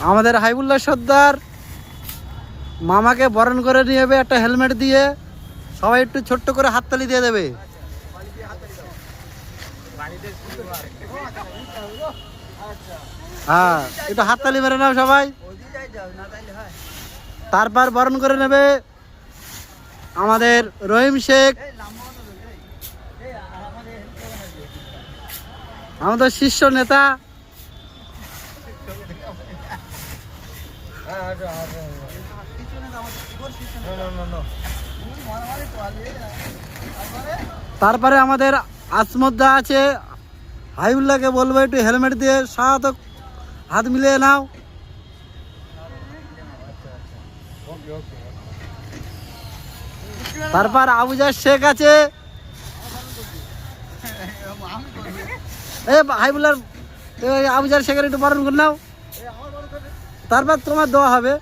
আমাদের হাইবুল্লাহ সর্দার মামাকে বরণ করে নিয়ে যাবে একটা হেলমেট দিয়ে। সবাই একটু ছোট্ট করে হাততালি দিয়ে দেবে। হ্যাঁ, একটু হাততালি মেরে নাও সবাই। তারপর বরণ করে নেবে আমাদের রহিম শেখ, আমাদের শীর্ষ নেতা। তারপরে আমাদের আসমদ্দা আছে। হাইবুল্লাহকে বলবো একটু হেলমেট দিয়ে সাত হাত মিলিয়ে নাও। তারপর আবুজার শেখ আছে। হাইবুল্লাহ আবুজার শেখের একটু বরণ করে নাও, তারপর তোমার দোয়া হবে।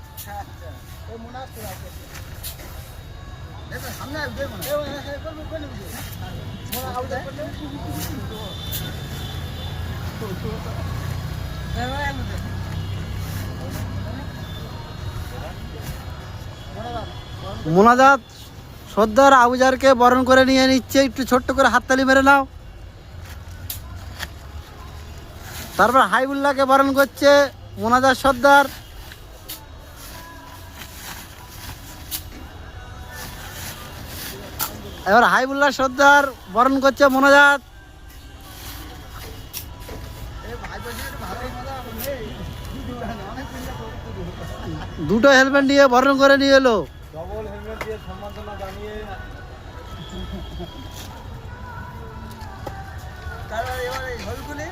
মোনাজাত সর্দার আবুজারকে বরণ করে নিয়ে নিচ্ছে, একটু ছোট্ট করে হাততালি মেরে নাও। তারপর হাইবুল্লাহকে বরণ করছে মোনাজাত সর্দার। এবার হাইবুল্লাহ সর্দার বরণ করছে মোনাজাত। দুটো হেলমেট নিয়ে বরণ করে নিয়ে এলো। ডবল হেলমেট দিয়ে সম্মাননা জানিয়ে তারপর এবারে হলগুলি